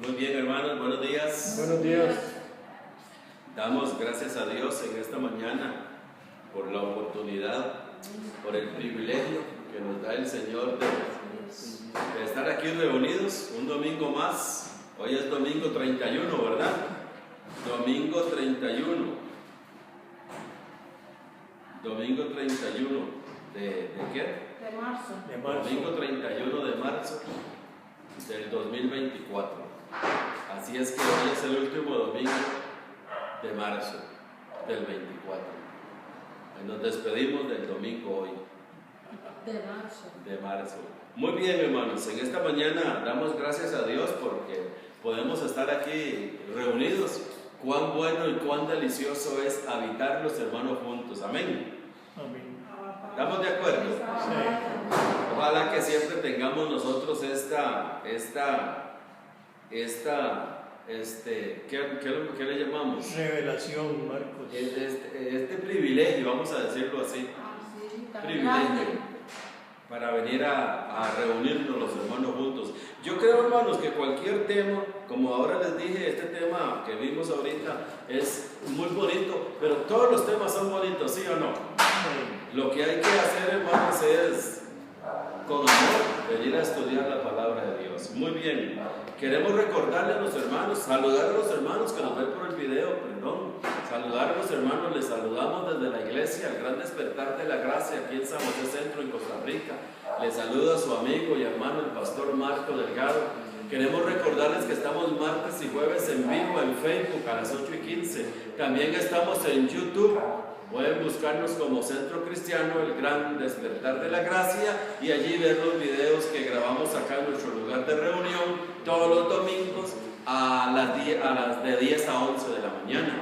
Muy bien, hermanos, buenos días. Buenos días. Damos gracias a Dios en esta mañana por la oportunidad, por el privilegio que nos da el Señor de estar aquí reunidos un domingo más. Hoy es domingo 31, ¿verdad? Domingo 31. Domingo 31 ¿de qué? De marzo. Domingo 31 de marzo del 2024. Así es que hoy es el último domingo de marzo del 24. Y nos despedimos del domingo hoy. De marzo. Muy bien, hermanos. En esta mañana damos gracias a Dios porque podemos estar aquí reunidos. Cuán bueno y cuán delicioso es habitar los hermanos juntos. Amén. Amén. ¿Estamos de acuerdo? Sí. Ojalá que siempre tengamos nosotros ¿qué le llamamos? Revelación, Marcos. Este privilegio, vamos a decirlo así, privilegio para venir a reunirnos los hermanos juntos. Yo creo, hermanos, que cualquier tema, como ahora les dije, este tema que vimos ahorita es muy bonito, pero todos los temas son bonitos, ¿sí o no? Lo que hay que hacer, hermanos, es con amor venir a estudiar la palabra de Dios. Muy bien. Queremos recordarle a los hermanos, saludar a los hermanos que nos ven por el video, saludar a los hermanos, les saludamos desde la iglesia, el Gran Despertar de la Gracia, aquí en San José Centro, en Costa Rica. Les saluda a su amigo y hermano, el pastor Marco Delgado. Queremos recordarles que estamos martes y jueves en vivo en Facebook a las 8:15. También estamos en YouTube. Pueden buscarnos como Centro Cristiano, el Gran Despertar de la Gracia, y allí ver los videos que grabamos acá en nuestro lugar de reunión todos los domingos a las de 10 a 11 de la mañana.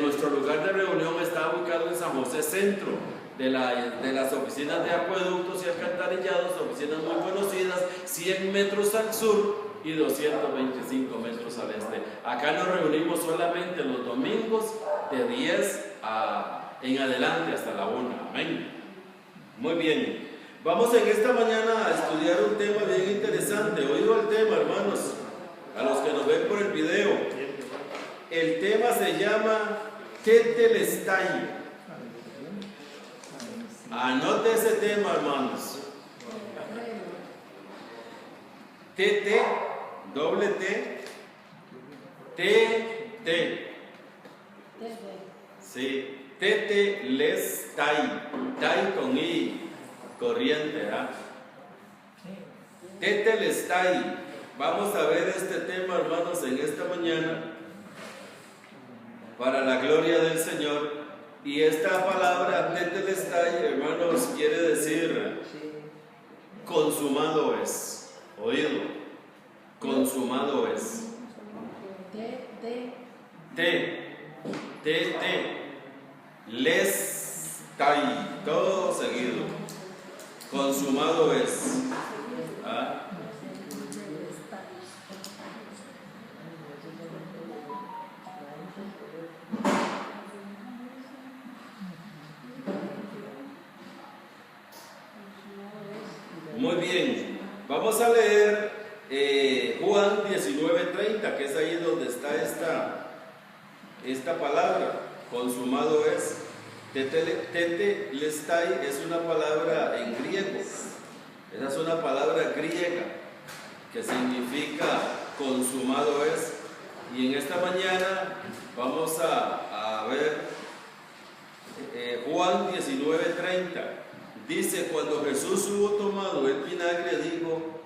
Nuestro lugar de reunión está ubicado en San José Centro, de las oficinas de acueductos y alcantarillados, oficinas muy conocidas, 100 metros al sur y 225 metros al este. Acá nos reunimos solamente los domingos de 10 en adelante hasta la 1. Amén. Muy bien. Vamos en esta mañana a estudiar un tema bien interesante. Oído el tema, hermanos, a los que nos ven por el video. El tema se llama Tetelestai. Anote ese tema, hermanos. Doble T. Sí, Tetelestai. Tai con I, corriente, ¿ah? Tetelestai. Vamos a ver este tema, hermanos, en esta mañana, para la gloria del Señor. Y esta palabra, Tetelestai, hermanos, quiere decir consumado es. Oído, consumado es. Lestai, todo seguido. Consumado es. ¿Ah? Muy bien, vamos a leer Juan 19:30, que es ahí donde está esta palabra, consumado es. Tetelestai es una palabra en griego, esa es una palabra griega que significa consumado es. Y en esta mañana vamos a ver Juan 19:30. Dice: cuando Jesús hubo tomado el vinagre, dijo: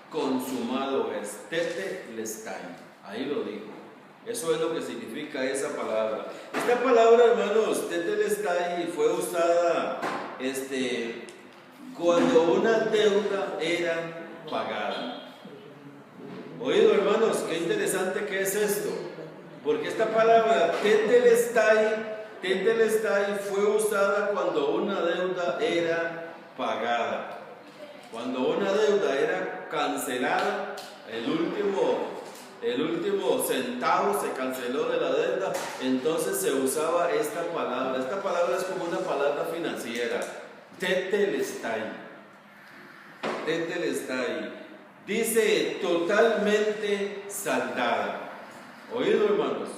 consumado es. Tetelestai. Ahí lo dijo. Eso es lo que significa esa palabra. Esta palabra, hermanos, Tetelestai, fue usada cuando una deuda era pagada. Oído, hermanos, qué interesante que es esto. Porque esta palabra, Tetelestai, fue usada cuando una deuda era pagada. Cuando una deuda era cancelada, el último centavo se canceló de la deuda, entonces se usaba esta palabra. Esta palabra es como una palabra financiera. Tetelestai. dice totalmente saldada. Oído, hermanos,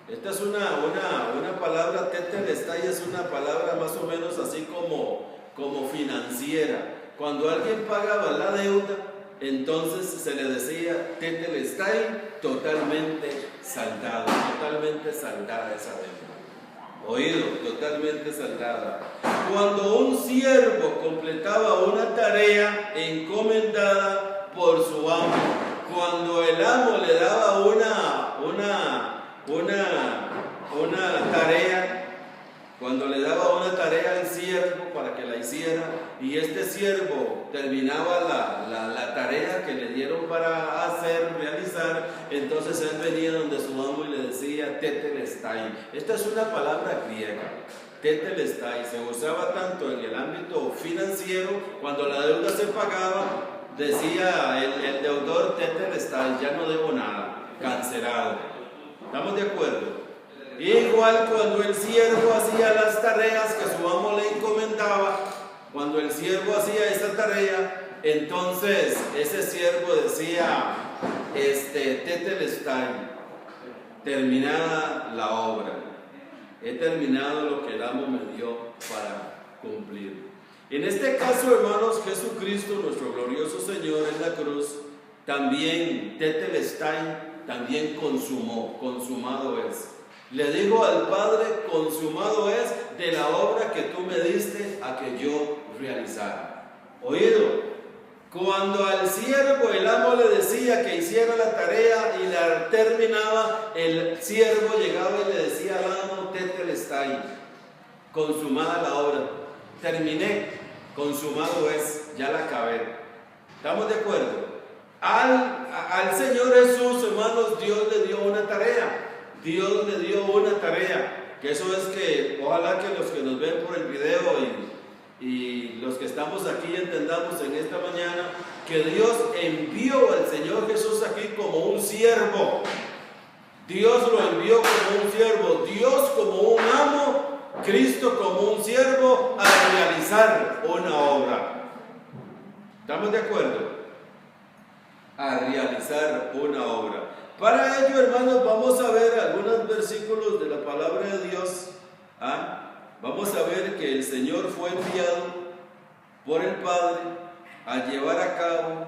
esta es una palabra, tetelestai es una palabra más o menos así como financiera. Cuando alguien pagaba la deuda, entonces se le decía tetelestai, totalmente saldada esa deuda. Oído, totalmente saldada. Cuando un siervo completaba una tarea encomendada por su amo, cuando el amo le daba una tarea al siervo para que la hiciera, y este siervo terminaba la tarea que le dieron para realizar, entonces él venía donde su amo y le decía tetelestai. Esta es una palabra griega. Tetelestai se usaba tanto en el ámbito financiero, cuando la deuda se pagaba, decía el deudor tetelestai, ya no debo nada, cancelado. ¿Estamos de acuerdo? Igual cuando el siervo hacía las tareas que su amo le encomendaba, cuando el siervo hacía esa tarea, entonces ese siervo decía, tetelestai, terminada la obra, he terminado lo que el amo me dio para cumplir. En este caso, hermanos, Jesucristo, nuestro glorioso Señor en la cruz, también tetelestai, también consumado es. Le digo al Padre, consumado es de la obra que tú me diste a que yo realizara. Oído, cuando al siervo el amo le decía que hiciera la tarea y la terminaba, el siervo llegaba y le decía al amo, tetelestai, consumada la obra, terminé, consumado es, ya la acabé. ¿Estamos de acuerdo? Al Señor Jesús, hermanos, Dios le dio una tarea. Dios le dio una tarea, que eso es que ojalá que los que nos ven por el video y los que estamos aquí entendamos en esta mañana que Dios envió al Señor Jesús aquí como un siervo. Dios lo envió como un siervo, Dios como un amo, Cristo como un siervo a realizar una obra. ¿Estamos de acuerdo? A realizar una obra. Para ello, hermanos, vamos a ver algunos versículos de la palabra de Dios. Vamos a ver que el Señor fue enviado por el Padre a llevar a cabo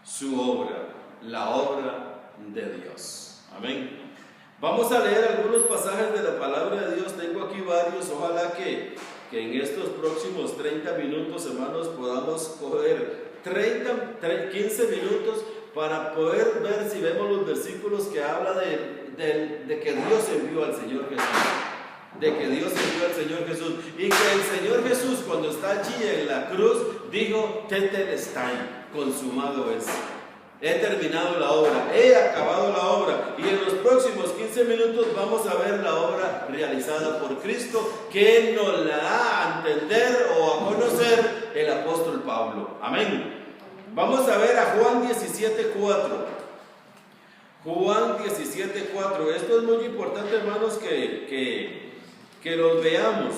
su obra, la obra de Dios. Amén. Vamos a leer algunos pasajes de la palabra de Dios. Tengo aquí varios. Ojalá que en estos próximos 30 minutos, hermanos, podamos coger 15 minutos para poder ver si vemos los versículos que habla de que Dios envió al Señor Jesús. De que Dios envió al Señor Jesús. Y que el Señor Jesús, cuando está allí en la cruz, dijo, tetelestai, consumado es. He terminado la obra, he acabado la obra. Y en los próximos 15 minutos vamos a ver la obra realizada por Cristo, que nos la da a entender o a conocer el apóstol Pablo. Amén. Vamos a ver a Juan 17:4. Juan 17:4. Esto es muy importante, hermanos, que los veamos.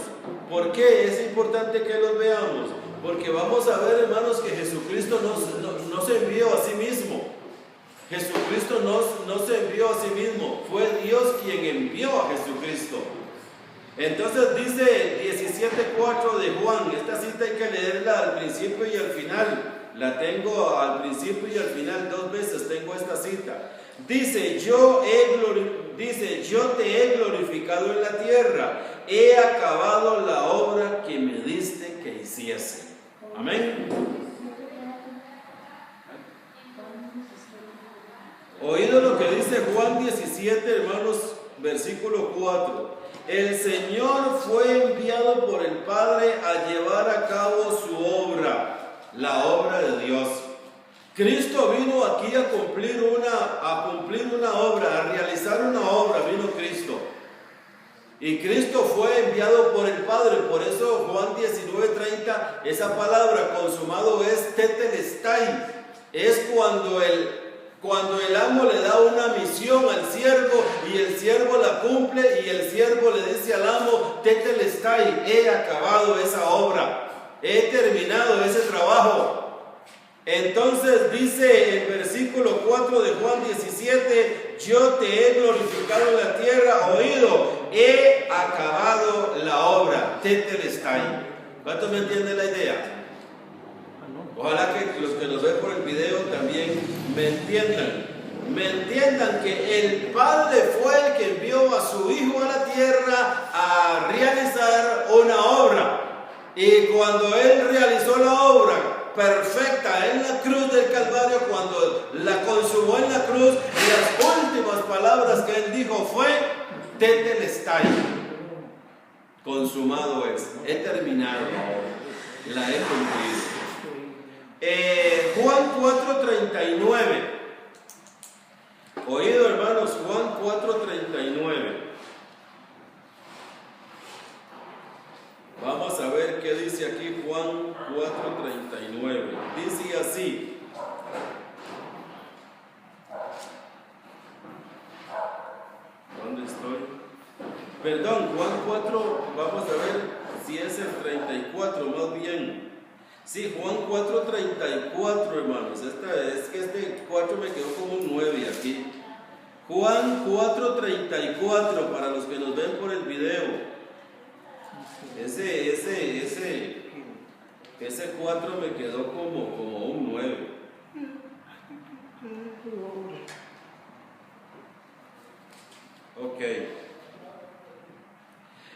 ¿Por qué es importante que los veamos? Porque vamos a ver, hermanos, que Jesucristo no se envió a sí mismo. Jesucristo no se envió a sí mismo. Fue Dios quien envió a Jesucristo. Entonces dice 17:4 de Juan. Esta cita hay que leerla al principio y al final. La tengo al principio y al final, 2 veces tengo esta cita. Dice, yo te he glorificado en la tierra, he acabado la obra que me diste que hiciese. Amén. Oído lo que dice Juan 17, hermanos, versículo 4. El Señor fue enviado por el Padre a llevar a cabo su obra, la obra de Dios. Cristo vino aquí a cumplir una obra, a realizar una obra, vino Cristo. Y Cristo fue enviado por el Padre. Por eso Juan 19:30, esa palabra consumado es tetelestai. Es cuando el amo le da una misión al siervo y el siervo la cumple y el siervo le dice al amo, tetelestai, he acabado esa obra, he terminado ese trabajo. Entonces dice el versículo 4 de Juan 17, yo te he glorificado en la tierra, oído, he acabado la obra, tetelestai. ¿Cuántos me entienden la idea? Ojalá que los que nos ven por el video también me entiendan que el Padre fue el que envió a su Hijo a la tierra a realizar una obra. Y cuando Él realizó la obra perfecta en la cruz del Calvario, cuando la consumó en la cruz, las últimas palabras que Él dijo fue tetelestai, consumado es, he terminado la obra, la he cumplido. Juan 4:39, oído hermanos, Juan 4:39. Vamos a ver qué dice aquí Juan 4:39. Dice así: ¿dónde estoy? Perdón, Juan 4, vamos a ver si es el 34, más bien. Sí, Juan 4:34, hermanos. Es que este 4 me quedó como un 9 aquí. Juan 4:34, para los que nos ven por el video. Ese 4 me quedó como un 9. Ok.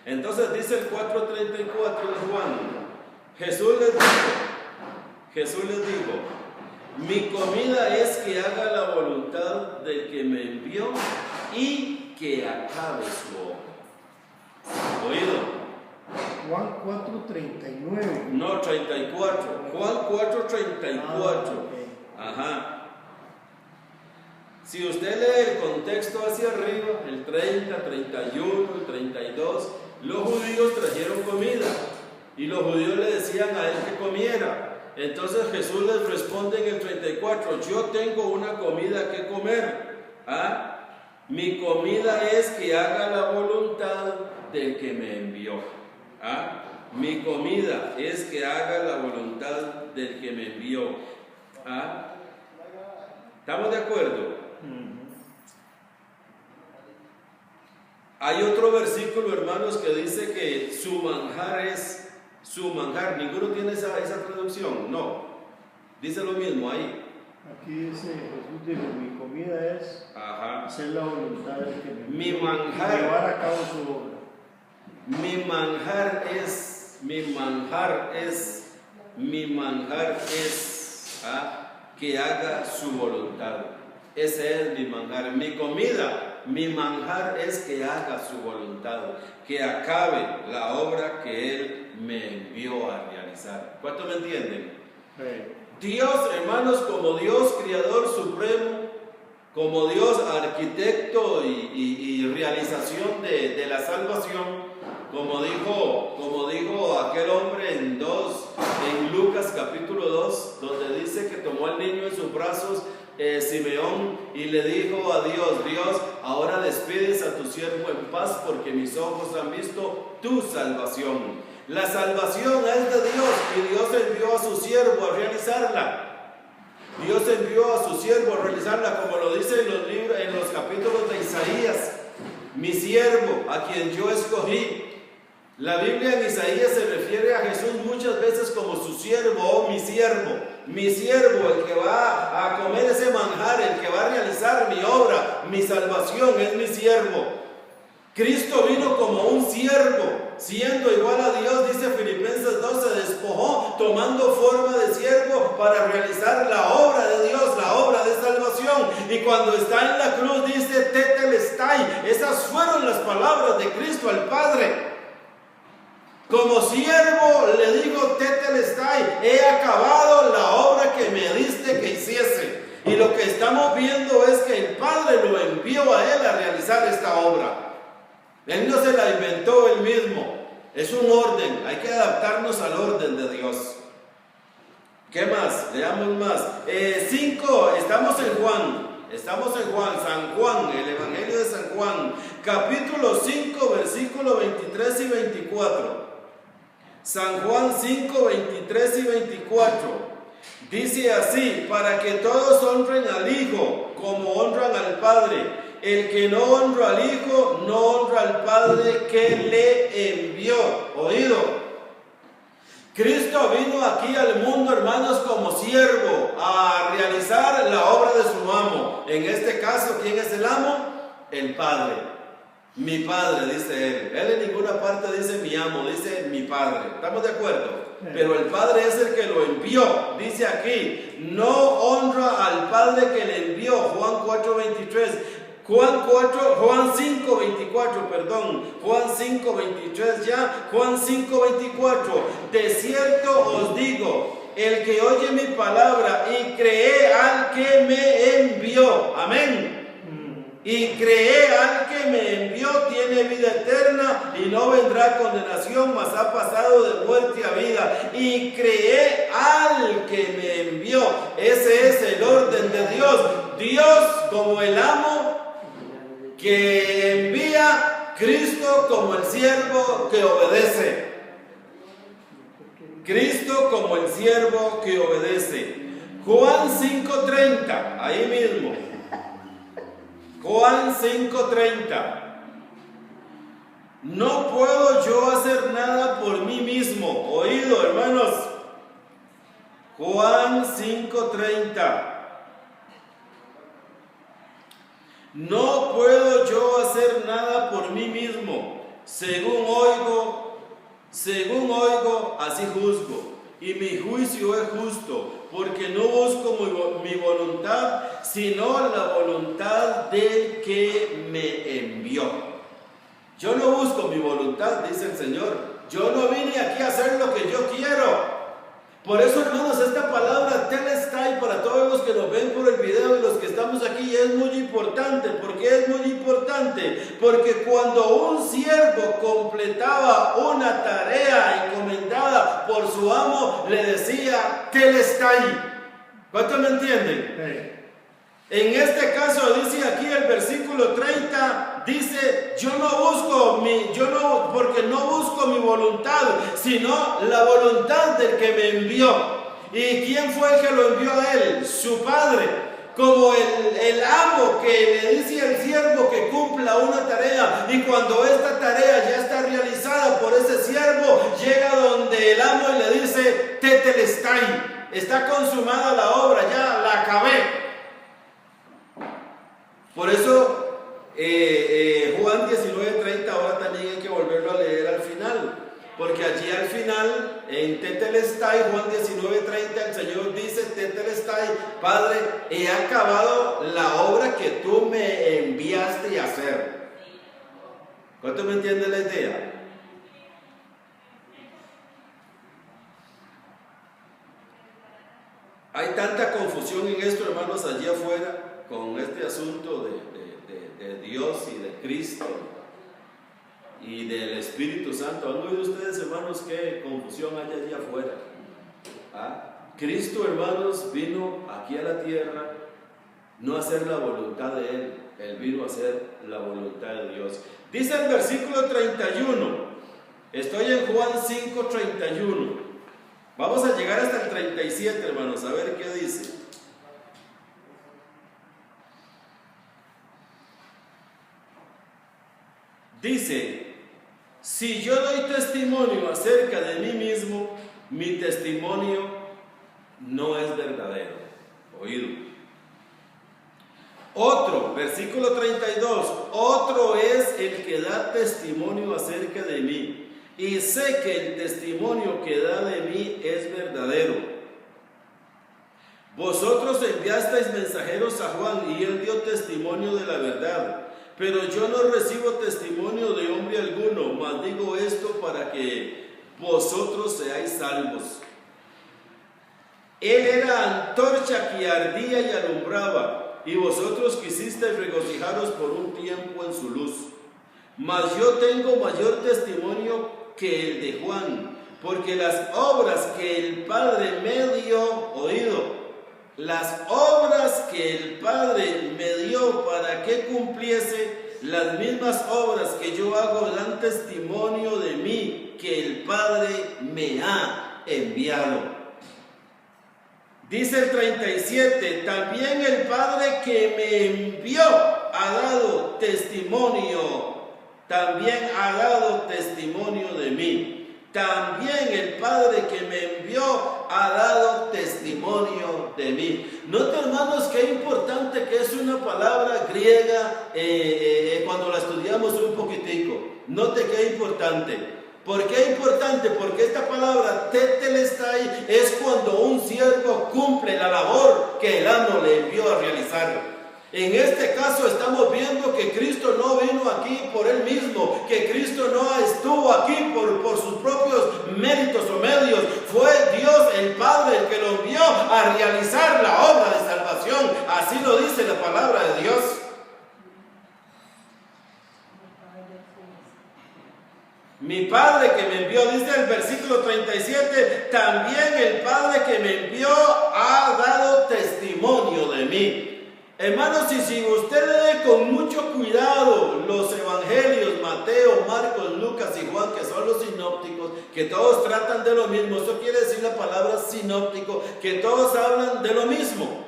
Entonces dice el 4:34 de Juan. Jesús les dijo, mi comida es que haga la voluntad del que me envió y que acabe su obra. ¿Oído? Juan 4:39. No, 34. Juan 4:34. Ajá. Si usted lee el contexto hacia arriba, el 30, 31, el 32, los judíos trajeron comida y los judíos le decían a él que comiera. Entonces Jesús les responde en el 34, yo tengo una comida que comer. Mi comida es que haga la voluntad del que me envió. Mi comida es que haga la voluntad del que me envió. ¿Estamos de acuerdo? Hay otro versículo, hermanos, que dice que su manjar es su manjar. ¿Ninguno tiene esa traducción? No. Dice lo mismo ahí. Aquí dice, Jesús dijo, mi comida es hacer la voluntad del que me envió, llevar a cabo su obra. Mi manjar es que haga su voluntad. Ese es mi manjar. Mi manjar es que haga su voluntad, que acabe la obra que Él me envió a realizar. ¿Cuánto me entienden? Dios, hermanos, como Dios creador supremo, como Dios arquitecto y realización de la salvación, como dijo aquel hombre en Lucas capítulo 2, donde dice que tomó al niño en sus brazos, Simeón, y le dijo a Dios, Dios, ahora despides a tu siervo en paz, porque mis ojos han visto tu salvación. La salvación es de Dios, y Dios envió a su siervo a realizarla. Dios envió a su siervo a realizarla, como lo dice en los capítulos de Isaías, mi siervo, a quien yo escogí. La Biblia en Isaías se refiere a Jesús muchas veces como su siervo o mi siervo, el que va a comer ese manjar, el que va a realizar mi obra, mi salvación, es mi siervo. Cristo vino como un siervo, siendo igual a Dios, dice Filipenses 2, se despojó tomando forma de siervo para realizar la obra de Dios, la obra de salvación. Y cuando está en la cruz dice tetelestai, esas fueron las palabras de Cristo al Padre. Como siervo le digo tetelestai, he acabado la obra que me diste que hiciese. Y lo que estamos viendo es que el Padre lo envió a Él a realizar esta obra. Él no se la inventó Él mismo, es un orden, hay que adaptarnos al orden de Dios. ¿Qué más? Leamos más. 5, estamos en Juan, San Juan, el Evangelio de San Juan, capítulo 5, versículos 23 y 24. San Juan 5, 23 y 24. Dice así: para que todos honren al Hijo como honran al Padre. El que no honra al Hijo, no honra al Padre que le envió. Oído. Cristo vino aquí al mundo, hermanos, como siervo a realizar la obra de su amo. En este caso, ¿quién es el amo? El Padre. Mi Padre, dice él. Él en ninguna parte dice mi amo, dice mi Padre. ¿Estamos de acuerdo? Pero el Padre es el que lo envió. Dice aquí: no honra al Padre que le envió. Juan 4:23. Juan 5:24, perdón. Juan 5:23 ya. Juan 5:24. De cierto os digo, el que oye mi palabra y cree al que me envió. Amén. Y cree al que me envió tiene vida eterna y no vendrá a condenación, mas ha pasado de muerte a vida. Y cree al que me envió. Ese es el orden de Dios. Dios como el amo que envía, Cristo como el siervo que obedece. Cristo como el siervo que obedece. Juan 5:30, ahí mismo. Juan 5:30. No puedo yo hacer nada por mí mismo. Oído, hermanos. Juan 5:30. No puedo yo hacer nada por mí mismo. Según oigo, así juzgo. Y mi juicio es justo, porque no busco mi voluntad, sino la voluntad del que me envió. Yo no busco mi voluntad, dice el Señor. Yo no vine aquí a hacer lo que yo quiero. Por eso, hermanos, esta palabra telestai para todos los que nos ven por el video y los que estamos aquí es muy importante. ¿Por qué es muy importante? Porque cuando un siervo completaba una tarea encomendada por su amo, le decía telestai. ¿Cuántos me entienden? Sí. En este caso dice aquí el versículo 30, dice: porque no busco mi voluntad, sino la voluntad del que me envió. ¿Y quién fue el que lo envió a él? Su Padre. Como el amo que le dice al siervo que cumpla una tarea, y cuando esta tarea ya está realizada por ese siervo, llega donde el amo y le dice: tetelestai, está consumada la obra, ya la acabé. Por eso Juan 19:30 ahora también hay que volverlo a leer al final, porque allí al final en tetelestai, Juan 19:30, el Señor dice: tetelestai, Padre, he acabado la obra que tú me enviaste a hacer. ¿Cuánto me entiende la idea? Hay tanta confusión en esto, hermanos, allí afuera, con este asunto de Dios y de Cristo y del Espíritu Santo. ¿Han oído ustedes, hermanos, qué confusión hay allí afuera? Cristo, hermanos, vino aquí a la tierra no a hacer la voluntad de Él, Él vino a hacer la voluntad de Dios. Dice el versículo 31, estoy en Juan 5:31. Vamos a llegar hasta el 37, hermanos, a ver qué dice. Dice: si yo doy testimonio acerca de mí mismo, mi testimonio no es verdadero. Oído. Otro, versículo 32, otro es el que da testimonio acerca de mí, y sé que el testimonio que da de mí es verdadero. Vosotros enviasteis mensajeros a Juan, y él dio testimonio de la verdad. Pero yo no recibo testimonio de hombre alguno, mas digo esto para que vosotros seáis salvos. Él era antorcha que ardía y alumbraba, y vosotros quisisteis regocijaros por un tiempo en su luz. Mas yo tengo mayor testimonio que el de Juan, porque las obras que el Padre me dio, oído, las obras que el Padre me dio para que cumpliese, las mismas obras que yo hago dan testimonio de mí, que el Padre me ha enviado. Dice el 37, también el Padre que me envió ha dado testimonio, también ha dado testimonio de mí. También el Padre que me envió ha dado testimonio de mí. Nota, hermanos, qué importante que es una palabra griega cuando la estudiamos un poquitico. Note qué importante. ¿Por qué es importante? Porque esta palabra tetelestai es cuando un siervo cumple la labor que el amo le envió a realizar. En este caso estamos viendo que Cristo no vino aquí por Él mismo, que Cristo no estuvo aquí por sus propios méritos o medios. Fue Dios el Padre el que lo envió a realizar la obra de salvación. Así lo dice la palabra de Dios. Mi Padre que me envió, dice el versículo 37, también el Padre que me envió ha dado testimonio de mí. Hermanos, y si usted lee con mucho cuidado los evangelios, Mateo, Marcos, Lucas y Juan, que son los sinópticos, que todos tratan de lo mismo, eso quiere decir la palabra sinóptico, que todos hablan de lo mismo.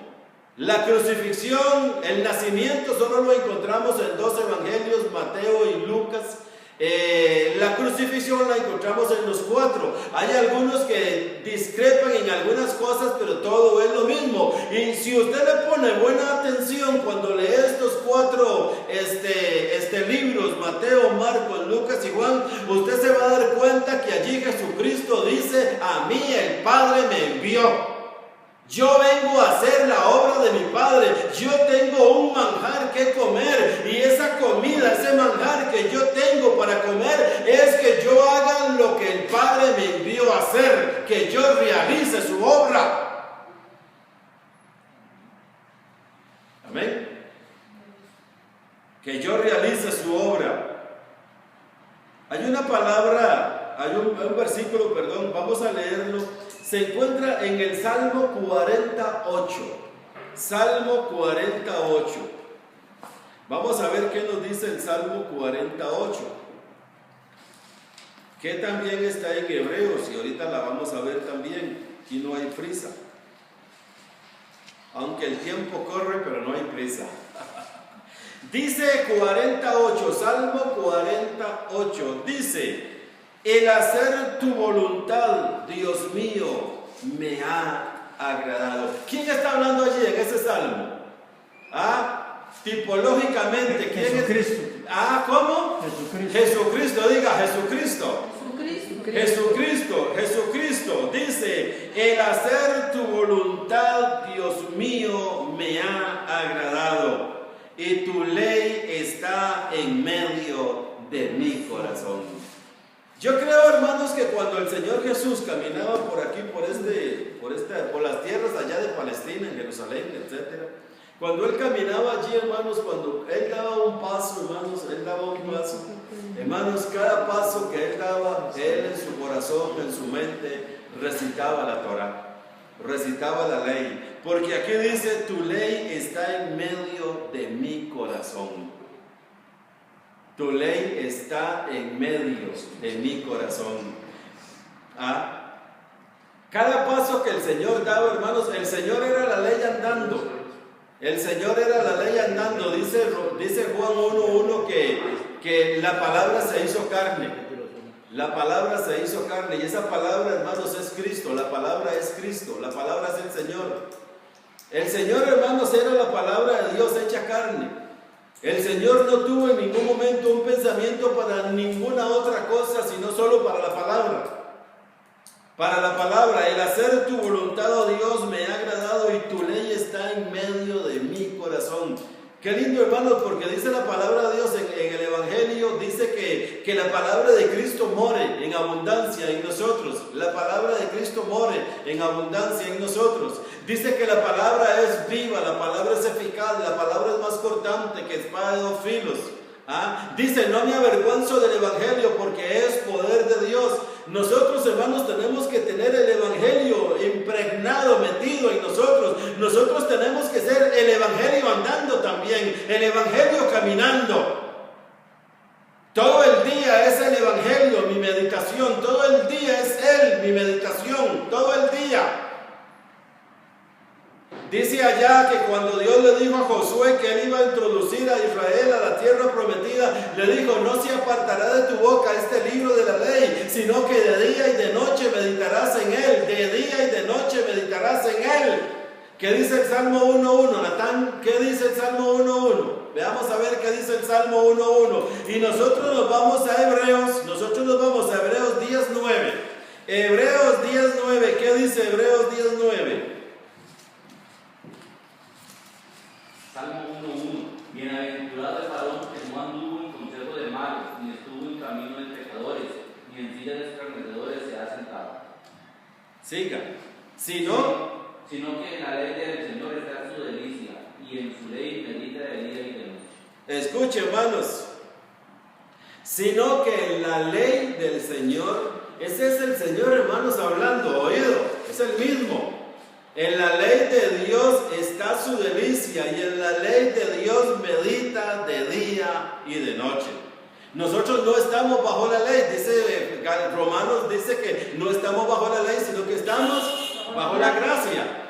La crucifixión, el nacimiento, solo lo encontramos en dos evangelios, Mateo y Lucas. La crucifixión la encontramos en los cuatro. Hay algunos que discrepan en algunas cosas, pero todo es lo mismo. Y si usted le pone buena atención cuando lee estos cuatro libros, Mateo, Marcos, Lucas y Juan, usted se va a dar cuenta que allí Jesucristo dice: a mí el Padre me envió. Yo vengo a hacer la obra de mi Padre. Yo tengo un manjar que comer, y esa comida, ese manjar que yo tengo para comer es que yo haga lo que el Padre me envió a hacer, que yo realice su obra. Amén. Que yo realice su obra. Hay una palabra, hay un versículo, perdón, vamos a leerlo. Se encuentra en el Salmo 48. Salmo 48. Vamos a ver qué nos dice el Salmo 48. Que también está en Hebreos, y ahorita la vamos a ver también. Aquí no hay prisa. Aunque el tiempo corre, pero no hay prisa. Dice 48, Salmo 48. Dice: el hacer tu voluntad, Dios mío, me ha agradado. ¿Quién está hablando allí en ese salmo? Tipológicamente, ¿quién Jesucristo. es? ¿Cómo? Jesucristo. Jesucristo, diga Jesucristo. Jesucristo. Jesucristo. Dice: el hacer tu voluntad, Dios mío, me ha agradado, y tu ley está en medio de mi corazón. Yo creo, hermanos, que cuando el Señor Jesús caminaba por aquí, por las tierras allá de Palestina, en Jerusalén, etc. Cuando Él caminaba allí, hermanos, cuando Él daba un paso, hermanos, cada paso que Él daba, Él en su corazón, en su mente, recitaba la Torah, recitaba la ley. Porque aquí dice: tu ley está en medio de mi corazón. Tu ley está en medio de mi corazón. Cada paso que el Señor daba, hermanos, el Señor era la ley andando. El Señor era la ley andando. Dice Juan 1:1 que la palabra se hizo carne. La palabra se hizo carne. Y esa palabra, hermanos, es Cristo. La palabra es Cristo. La palabra es el Señor. El Señor, hermanos, era la palabra de Dios hecha carne. El Señor no tuvo en ningún momento un pensamiento para ninguna otra cosa, sino solo para la palabra. Para la palabra, el hacer tu voluntad, oh Dios, me ha agradado, y tu ley está en medio de mi corazón. Qué lindo, hermanos, porque dice la palabra de Dios en el Evangelio, dice que la palabra de Cristo more en abundancia en nosotros. La palabra de Cristo more en abundancia en nosotros. Dice que la palabra es viva, la palabra es eficaz, la palabra es más cortante que espada de dos filos. Dice: no me avergüenzo del Evangelio, porque es poder de Dios. Nosotros, hermanos, tenemos que tener el Evangelio impregnado, metido en nosotros. Nosotros tenemos que ser el Evangelio andando también, el Evangelio caminando. Todo el día es el Evangelio mi meditación, todo el día es Él mi meditación, todo el día. Dice allá que cuando Dios le dijo a Josué que él iba a introducir a Israel a la tierra prometida, le dijo: no se apartará de tu boca este libro de la ley, sino que de día y de noche meditarás en él, de día y de noche meditarás en él. ¿Qué dice el Salmo 1.1? Natán, ¿qué dice el Salmo 1.1? Veamos a ver qué dice el Salmo 1.1. Y nosotros nos vamos a Hebreos 10.9. Hebreos 10.9, ¿qué dice Hebreos 10.9? Salmo 1.1. Bienaventurado el varón que no anduvo en consejo de malos, ni estuvo en camino de pecadores, ni en silla de escarnecedores se ha sentado. Siga. Sino que en la ley del Señor está su delicia, y en su ley medita de día y de noche. Escuche, hermanos. Sino que en la ley del Señor, ese es el Señor, hermanos, hablando, oído, es el mismo. En la ley de Dios está su delicia, y en la ley de Dios medita de día y de noche. Nosotros no estamos bajo la ley, dice Romanos, dice que no estamos bajo la ley, sino que estamos bajo la gracia.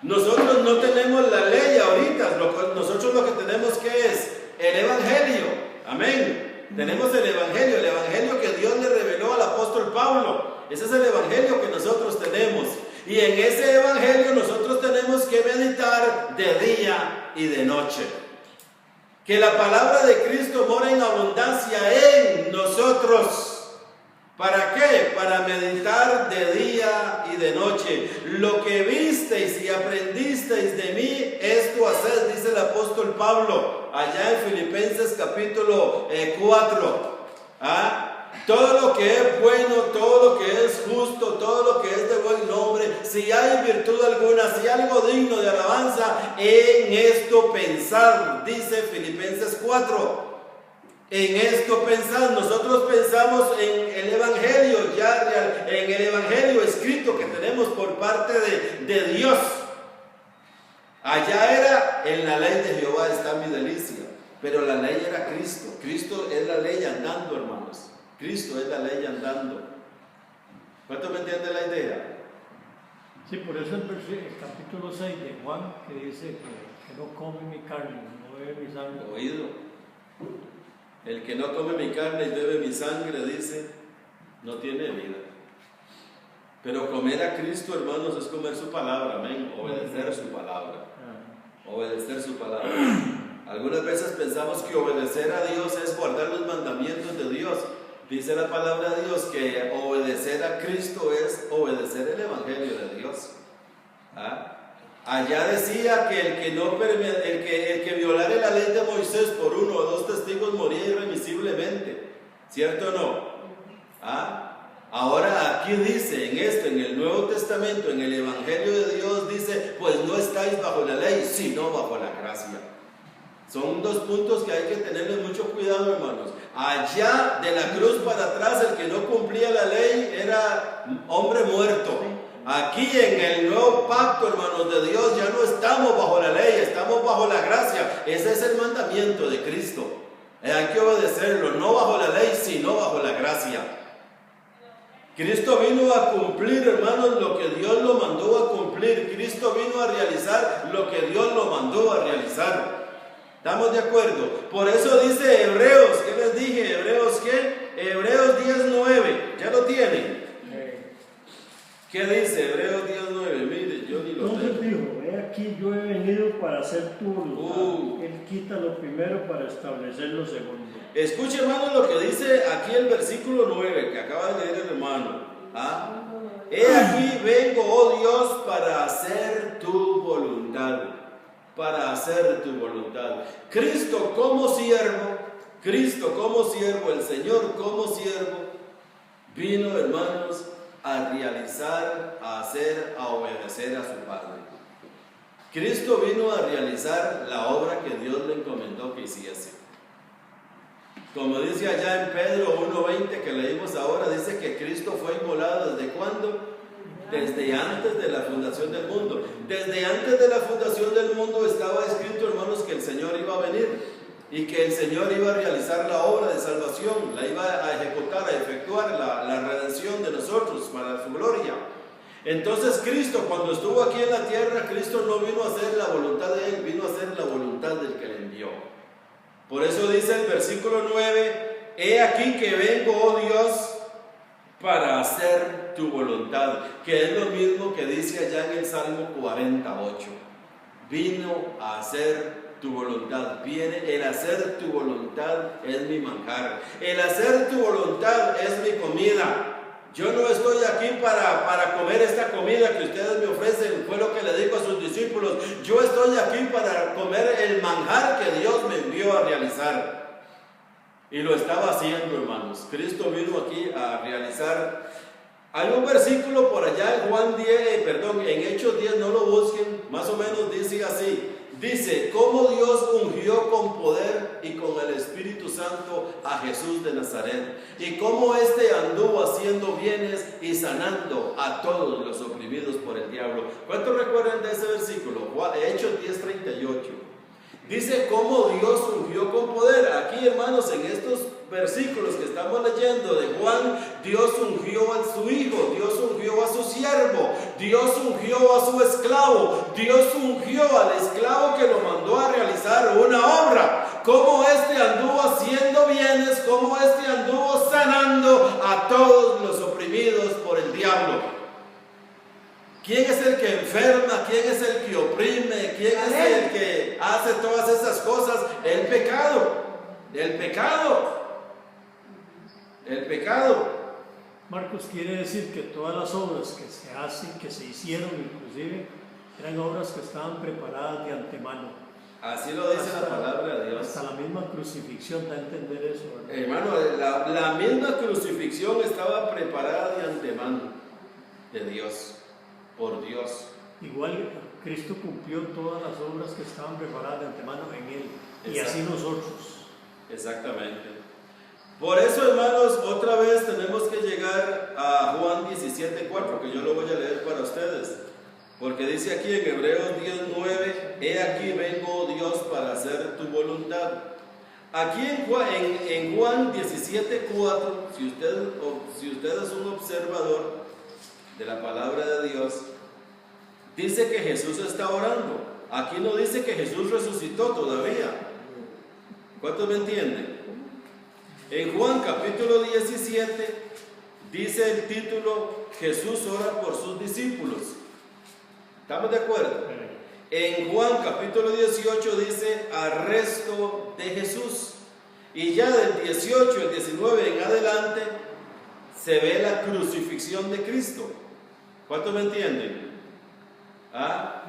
Nosotros no tenemos la ley ahorita, nosotros lo que tenemos que es el Evangelio. Amén. Tenemos el Evangelio que Dios le reveló al apóstol Pablo. Ese es el Evangelio que nosotros tenemos. Y en ese Evangelio nosotros tenemos que meditar de día y de noche. Que la palabra de Cristo mora en abundancia en nosotros. ¿Para qué? Para meditar de día y de noche. Lo que visteis y aprendisteis de mí, esto haced, dice el apóstol Pablo, allá en Filipenses capítulo 4. Todo lo que es bueno, todo lo que es justo, todo lo que es de buen nombre, si hay virtud alguna, si hay algo digno de alabanza, en esto pensad, dice Filipenses 4. En esto pensad. Nosotros pensamos en el Evangelio en el Evangelio escrito que tenemos por parte de Dios. Allá era: en la ley de Jehová está mi delicia. Pero la ley era Cristo. Cristo es la ley andando, hermanos. Cristo es la ley andando. ¿Cuánto me entiende la idea? Sí, por eso el capítulo 6 de Juan, que dice que no come mi carne, no bebe mi sangre. Oído. El que no come mi carne y bebe mi sangre, dice, no tiene vida. Pero comer a Cristo, hermanos, es comer su palabra, amén. Obedecer su palabra. Obedecer su palabra. Algunas veces pensamos que obedecer a Dios es guardar los mandamientos de Dios. Dice la palabra de Dios que obedecer a Cristo es obedecer el Evangelio de Dios. Allá decía que el que violare la ley de Moisés por uno o dos testigos moría irremisiblemente. ¿Cierto o no? Ahora aquí dice, en el Nuevo Testamento, en el Evangelio de Dios, dice: pues no estáis bajo la ley, sino bajo la gracia. Son dos puntos que hay que tenerle mucho cuidado, hermanos. Allá de la cruz para atrás, el que no cumplía la ley era hombre muerto. Aquí en el nuevo pacto, hermanos de Dios, ya no estamos bajo la ley, estamos bajo la gracia. Ese es el mandamiento de Cristo. Hay que obedecerlo, no bajo la ley, sino bajo la gracia. Cristo vino a cumplir, hermanos, lo que Dios lo mandó a cumplir. Cristo vino a realizar lo que Dios lo mandó a realizar. ¿Estamos de acuerdo? Por eso dice Hebreos, ¿qué les dije? ¿Hebreos qué? Hebreos 10.9, ¿ya lo tienen? ¿Qué dice Hebreos 10.9? Mire, yo ni lo tengo. Entonces dijo: he aquí, yo he venido para hacer tu voluntad. Él quita lo primero para establecer lo segundo. Escuche, hermano, lo que dice aquí el versículo 9 que acaba de leer el hermano. He aquí vengo, oh Dios, para hacer tu voluntad. Para hacer tu voluntad. Cristo como siervo, el Señor como siervo, vino, hermanos, a realizar, a hacer, a obedecer a su Padre. Cristo vino a realizar la obra que Dios le encomendó que hiciese. Como dice allá en Pedro 1.20 que leímos ahora, dice que Cristo fue inmolado ¿desde cuándo? Desde antes de la fundación del mundo. Desde antes de la fundación del mundo estaba escrito, hermanos, que el Señor iba a venir y que el Señor iba a realizar la obra de salvación, la iba a ejecutar, a efectuar la redención de nosotros para su gloria. Entonces Cristo, cuando estuvo aquí en la tierra, Cristo no vino a hacer la voluntad de Él, vino a hacer la voluntad del que le envió. Por eso dice el versículo 9, he aquí que vengo, oh Dios, para hacer tu voluntad, que es lo mismo que dice allá en el Salmo 48. Vino a hacer tu voluntad. Viene, el hacer tu voluntad es mi manjar. El hacer tu voluntad es mi comida. Yo no estoy aquí para comer esta comida que ustedes me ofrecen, fue lo que le dijo a sus discípulos. Yo estoy aquí para comer el manjar que Dios me envió a realizar. Y lo estaba haciendo, hermanos. Cristo vino aquí a realizar. Hay un versículo por allá en Juan 10, en Hechos 10, no lo busquen, más o menos dice así. Dice, cómo Dios ungió con poder y con el Espíritu Santo a Jesús de Nazaret, y cómo éste anduvo haciendo bienes y sanando a todos los oprimidos por el diablo. ¿Cuántos recuerdan de ese versículo? Hechos 10:38. Dice cómo Dios ungió con poder. Aquí, hermanos, en estos versículos que estamos leyendo de Juan, Dios ungió a su hijo, Dios ungió a su siervo, Dios ungió a su esclavo, Dios ungió al esclavo que lo mandó a realizar una obra. Cómo éste anduvo haciendo bienes, cómo éste anduvo sanando a todos los oprimidos por el diablo. ¿Quién es el que enferma? ¿Quién es el que oprime? ¿Quién es el que hace todas esas cosas? El pecado. El pecado. El pecado. Marcos quiere decir que todas las obras que se hacen, que se hicieron inclusive, eran obras que estaban preparadas de antemano. Así lo dice la palabra de Dios. Hasta la misma crucifixión da a entender eso, ¿verdad? Hermano, la misma crucifixión estaba preparada de antemano de Dios. Por Dios. Igual Cristo cumplió todas las obras que estaban preparadas de antemano en Él. Y así nosotros. Exactamente. Por eso, hermanos, otra vez tenemos que llegar a Juan 17:4, que yo lo voy a leer para ustedes. Porque dice aquí en Hebreos 10:9, he aquí vengo, oh Dios, para hacer tu voluntad. Aquí en Juan 17:4, si usted es un observador de la palabra de Dios, dice que Jesús está orando. Aquí no dice que Jesús resucitó todavía. ¿Cuántos me entienden? En Juan capítulo 17 dice el título, Jesús ora por sus discípulos. ¿Estamos de acuerdo? En Juan capítulo 18 dice arresto de Jesús. Y ya del 18 al 19 en adelante se ve la crucifixión de Cristo. ¿Cuántos me entienden? ¿Ah?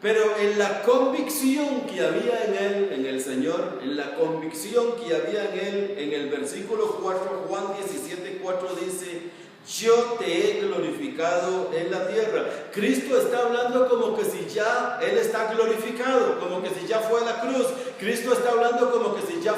Pero en la convicción que había en él, en el Señor, en la convicción que había en él, en el versículo 4, Juan 17:4 dice, yo te he glorificado en la tierra. Cristo está hablando como que si ya Él está glorificado, como que si ya fue a la cruz. Cristo está hablando como que si ya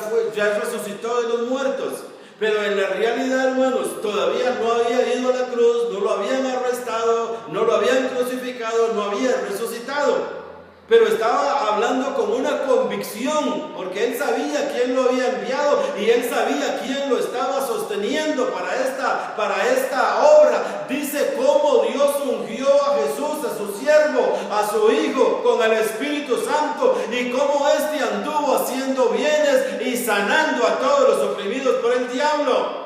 resucitó de los muertos. Pero en la realidad, hermanos, todavía no había ido a la cruz, no lo habían arrestado, no lo habían crucificado, no había resucitado. Pero estaba hablando con una convicción, porque él sabía quién lo había enviado y él sabía quién lo estaba sosteniendo para esta obra. Dice cómo Dios ungió a Jesús, a su siervo, a su hijo, con el Espíritu Santo, y cómo éste anduvo haciendo bienes y sanando a todos los oprimidos por el diablo.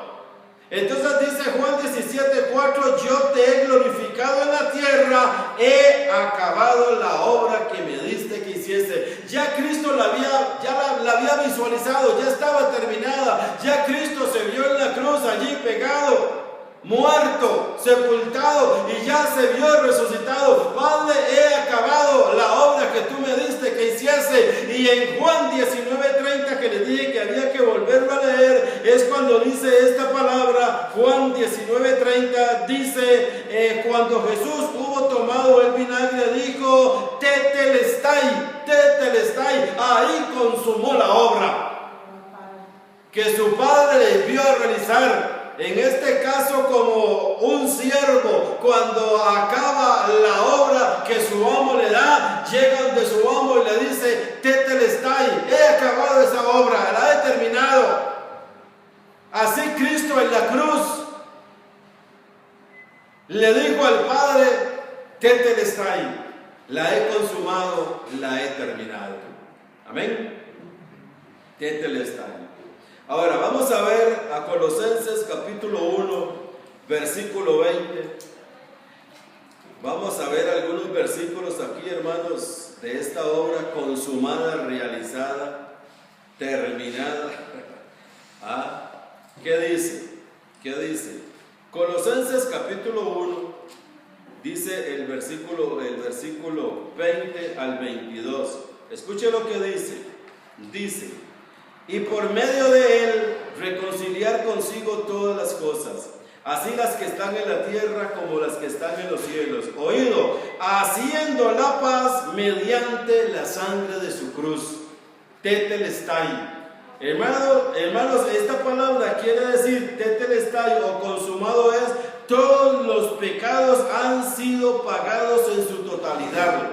Entonces dice Juan 17:4, yo te he glorificado en la tierra, he acabado la obra que me diste que hiciese. Ya Cristo la había visualizado, ya estaba terminada, ya Cristo se vio en la cruz allí pegado, muerto, sepultado, y ya se vio resucitado. Padre, he acabado la obra que tú me diste que hiciese. Y en Juan 19:30, que les dije que había que volverlo a leer, es cuando dice esta palabra. Juan 19:30 dice, cuando Jesús hubo tomado el vinagre, dijo, tetelestai, ahí consumó la obra que su Padre le envió a realizar. En este caso, como un siervo, cuando acaba la obra que su amo le da, llega de su amo y le dice, tetelestai, he acabado esa obra, la he terminado. Así Cristo en la cruz le dijo al Padre, Tetelestai, la he consumado, la he terminado. Amén. Tetelestai. Ahora vamos a ver a Colosenses capítulo 1, versículo 20. Vamos a ver algunos versículos aquí, hermanos, de esta obra consumada, realizada, terminada. ¿Qué dice? ¿Qué dice? Colosenses capítulo 1, dice el versículo 20 al 22. Escuche lo que dice. Dice: y por medio de él reconciliar consigo todas las cosas, así las que están en la tierra como las que están en los cielos. Oído, haciendo la paz mediante la sangre de su cruz. Tetelestai. Hermanos, esta palabra quiere decir tetelestai o consumado es: todos los pecados han sido pagados en su totalidad.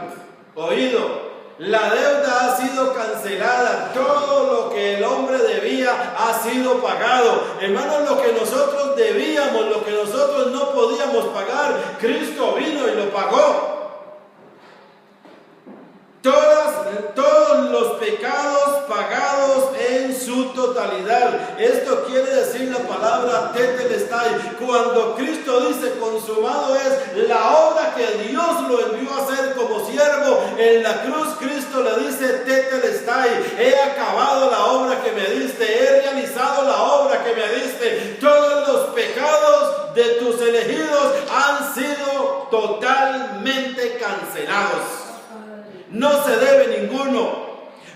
Oído, la deuda ha sido cancelada, todo lo que el hombre debía ha sido pagado. Hermanos, lo que nosotros debíamos, lo que nosotros no podíamos pagar, Cristo vino y lo pagó. Todos los pecados pagados en su totalidad. Esto quiere decir la palabra tetelestai. Cuando Cristo dice consumado, es la obra que Dios lo envió a hacer como siervo en la cruz. Cristo le dice tetelestai: he acabado la obra que me diste, he realizado la obra que me diste. Todos los pecados de tus elegidos han sido totalmente cancelados. No se debe ninguno.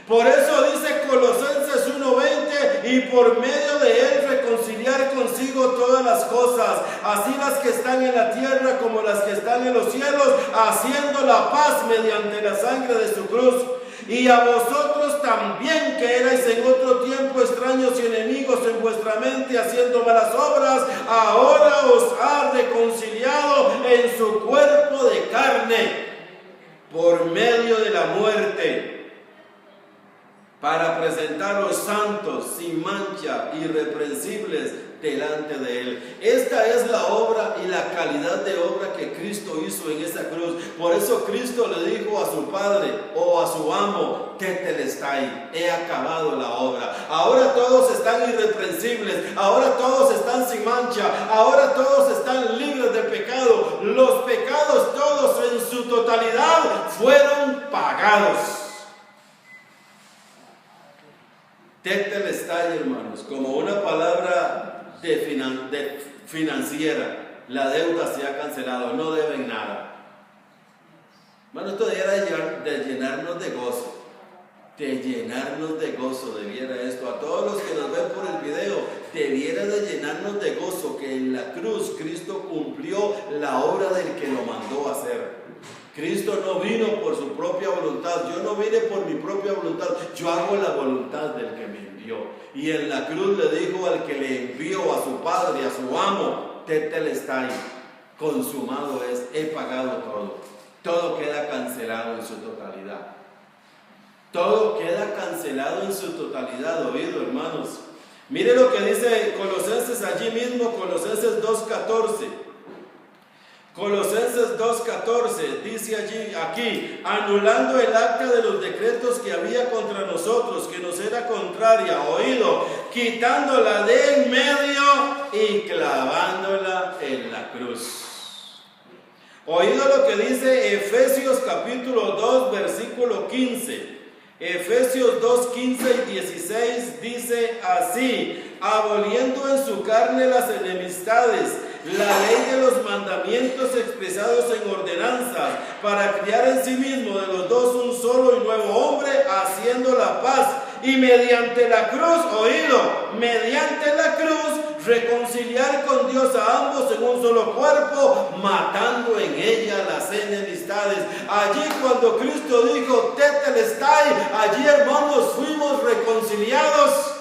Por eso dice Colosenses 1:20: y por medio de él reconciliar consigo todas las cosas, así las que están en la tierra como las que están en los cielos, haciendo la paz mediante la sangre de su cruz. Y a vosotros también, que erais en otro tiempo extraños y enemigos en vuestra mente, haciendo malas obras, ahora os ha reconciliado en su cuerpo de carne por medio de la muerte, para presentaros santos, sin mancha, irreprensibles delante de él. Esta es la obra y la calidad de obra que Cristo hizo en esa cruz. Por eso Cristo le dijo a su Padre o a su amo: tetelestai, he acabado la obra. Ahora todos están irreprensibles, ahora todos están sin mancha, ahora todos están libres de pecado. Los pecados todos en su totalidad fueron pagados. Tetelestai, hermanos, como una palabra financiera. La deuda se ha cancelado, no deben nada. Bueno, esto debiera de llenarnos de gozo. Debiera esto. A todos los que nos ven por el video, debiera de llenarnos de gozo que en la cruz Cristo cumplió la obra del que lo mandó a hacer. Cristo no vino por su propia voluntad. Yo no vine por mi propia voluntad. Yo hago la voluntad del que me envió. Y en la cruz le dijo al que le envió, a su Padre, a su amo: tetelestai, consumado es, he pagado todo. Todo queda cancelado en su totalidad. Todo queda cancelado en su totalidad. Oído, hermanos. Mire lo que dice Colosenses allí mismo, Colosenses 2:14. Colosenses 2:14 dice aquí: anulando el acta de los decretos que había contra nosotros, que nos era contraria. Oído, quitándola de en medio y clavándola en la cruz. Oído lo que dice Efesios capítulo 2, versículo 15. Efesios 2, 15 y 16 dice así: aboliendo en su carne las enemistades, la ley de los mandamientos expresados en ordenanzas, para crear en sí mismo de los dos un solo y nuevo hombre, haciendo la paz, y mediante la cruz, oído, mediante la cruz, reconciliar con Dios a ambos en un solo cuerpo, matando en ella las enemistades. Allí cuando Cristo dijo tetelestai, allí, hermanos, fuimos reconciliados.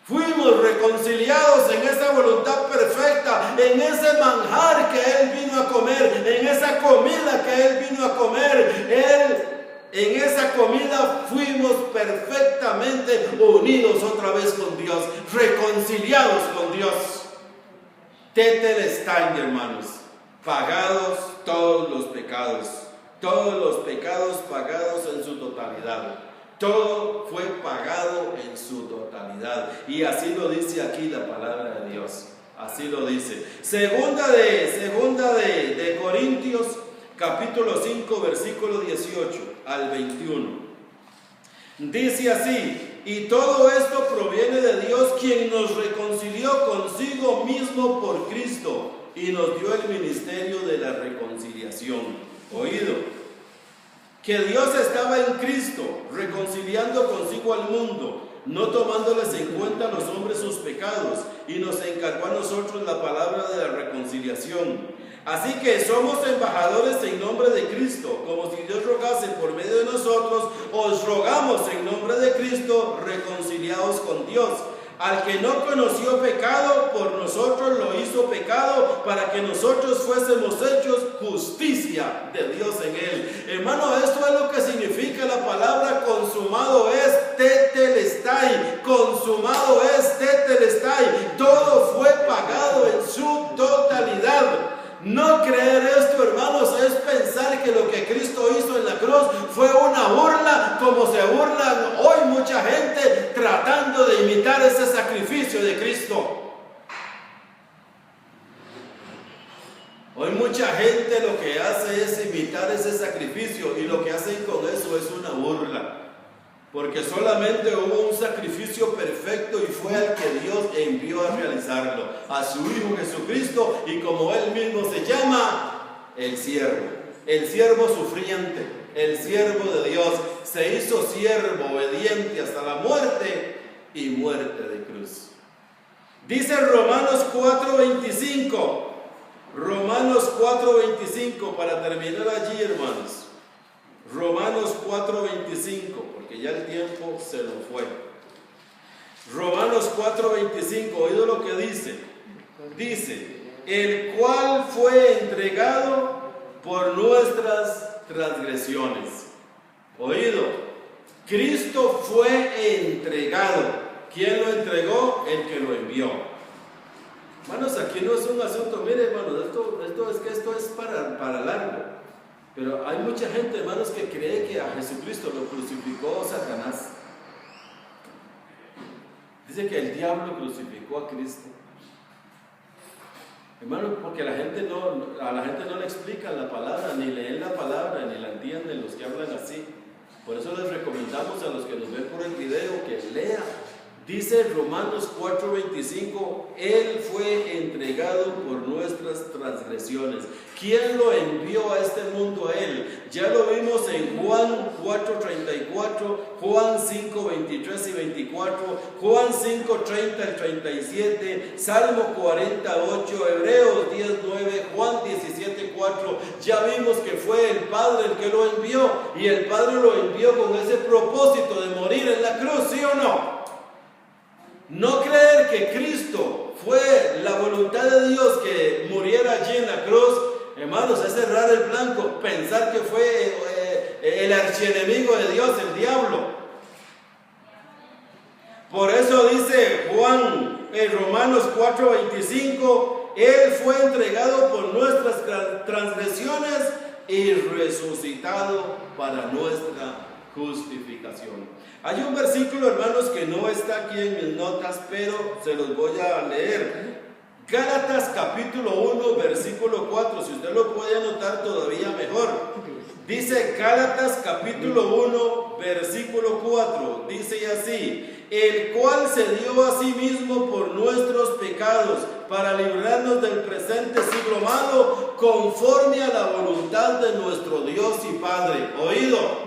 Fuimos reconciliados en esa voluntad perfecta, en ese manjar que Él vino a comer, en esa comida que Él vino a comer. En esa comida fuimos perfectamente unidos otra vez con Dios, reconciliados con Dios. Tetelestai, hermanos. pagados todos los pecados pagados en su totalidad. Todo fue pagado en su totalidad. Y así lo dice aquí la palabra de Dios. Así lo dice. Segunda de Corintios, capítulo 5, versículo 18 al 21. Dice así: y todo esto proviene de Dios, quien nos reconcilió consigo mismo por Cristo y nos dio el ministerio de la reconciliación. Oído, que Dios estaba en Cristo reconciliando consigo al mundo, no tomándoles en cuenta a los hombres sus pecados, y nos encargó a nosotros la palabra de la reconciliación. Así que somos embajadores en nombre de Cristo, como si Dios rogase por medio de nosotros. Os rogamos en nombre de Cristo, reconciliaos con Dios. Al que no conoció pecado, por nosotros lo hizo pecado, para que nosotros fuésemos hechos justicia de Dios en él. Hermano, esto es lo que significa la palabra consumado es tetelestai. Consumado es tetelestai. Todo fue pagado en su totalidad. No creer esto, hermanos, es pensar que lo que Cristo hizo en la cruz fue una burla, como se burlan hoy mucha gente tratando de imitar ese sacrificio de Cristo. Hoy mucha gente lo que hace es imitar ese sacrificio, y lo que hacen con eso es una burla. Porque solamente hubo un sacrificio perfecto y fue al que Dios envió a realizarlo, a su Hijo Jesucristo, y como Él mismo se llama, el siervo sufriente, el siervo de Dios, se hizo siervo obediente hasta la muerte y muerte de cruz. Dice Romanos 4:25, Romanos 4:25, para terminar allí, hermanos. Romanos 4:25, porque ya el tiempo se nos fue. Romanos 4:25, oído lo que dice. Dice: el cual fue entregado por nuestras transgresiones. Oído, Cristo fue entregado. ¿Quién lo entregó? El que lo envió. Hermanos, aquí no es un asunto, mire, hermanos, esto es para largo. Pero hay mucha gente, hermanos, que cree que a Jesucristo lo crucificó Satanás. Dice que el diablo crucificó a Cristo. Hermano, porque a la gente no le explican la palabra, ni leen la palabra, ni la entienden los que hablan así. Por eso les recomendamos a los que nos ven por el video que lean. Dice Romanos 4:25, Él fue entregado por nuestras transgresiones. ¿Quién lo envió a este mundo? A Él. Ya lo vimos en Juan 4:34, Juan 5:23 y 24, Juan 5:30 al 37, Salmo 48, Hebreos 10:9, Juan 17:4. Ya vimos que fue el Padre el que lo envió, y el Padre lo envió con ese propósito de morir en la cruz, ¿sí o no? No creer que Cristo fue la voluntad de Dios que muriera allí en la cruz, hermanos, es cerrar el blanco, pensar que fue el archienemigo de Dios, el diablo. Por eso dice Juan en Romanos 4:25, Él fue entregado por nuestras transgresiones y resucitado para nuestra justificación. Hay un versículo, hermanos, que no está aquí en mis notas, pero se los voy a leer. Gálatas capítulo 1, versículo 4. Si usted lo puede anotar, todavía mejor. Dice Gálatas capítulo 1, versículo 4. Dice así: el cual se dio a sí mismo por nuestros pecados, para librarnos del presente siglo malo, conforme a la voluntad de nuestro Dios y Padre. Oído.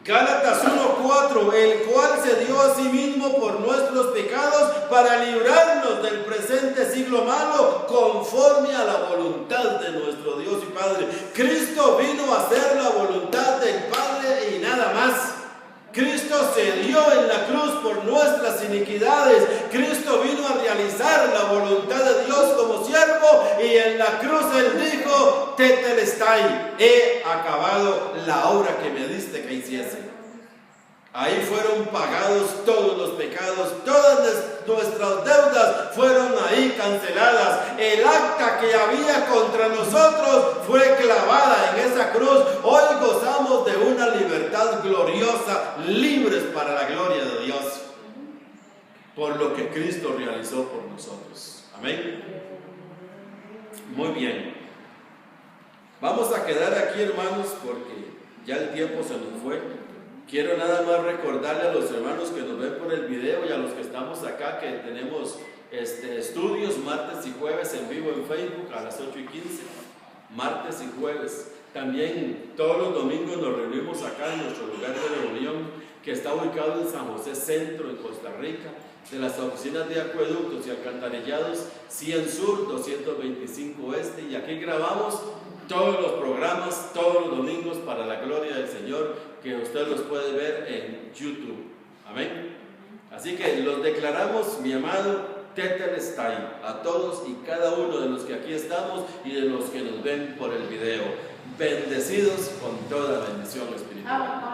Gálatas 1:4, el cual se dio a sí mismo por nuestros pecados para librarnos del presente siglo malo, conforme a la voluntad de nuestro Dios y Padre. Cristo vino a hacer la voluntad del Padre y nada más. Cristo se dio en la cruz por nuestras iniquidades. Cristo vino a realizar la voluntad de Dios como siervo, y en la cruz Él dijo: tetelestai, he acabado la obra que me diste que hiciese. Ahí fueron pagados todos los pecados, todas nuestras deudas fueron ahí canceladas. El acta que había contra nosotros fue clavada en esa cruz. Hoy gozamos de una libertad gloriosa, libres para la gloria de Dios, por lo que Cristo realizó por nosotros. Amén. Muy bien. Vamos a quedar aquí, hermanos, porque ya el tiempo se nos fue. Quiero nada más recordarle a los hermanos que nos ven por el video y a los que estamos acá que tenemos estudios martes y jueves en vivo en Facebook a las 8:15, martes y jueves. También todos los domingos nos reunimos acá en nuestro lugar de reunión que está ubicado en San José Centro, en Costa Rica, de las oficinas de acueductos y alcantarillados 100 Sur, 225 Este, y aquí grabamos todos los programas, todos los domingos para la gloria del Señor, que usted los puede ver en YouTube. Amén. Así que los declaramos, mi amado Tetelestai, a todos y cada uno de los que aquí estamos y de los que nos ven por el video. Bendecidos con toda bendición espiritual.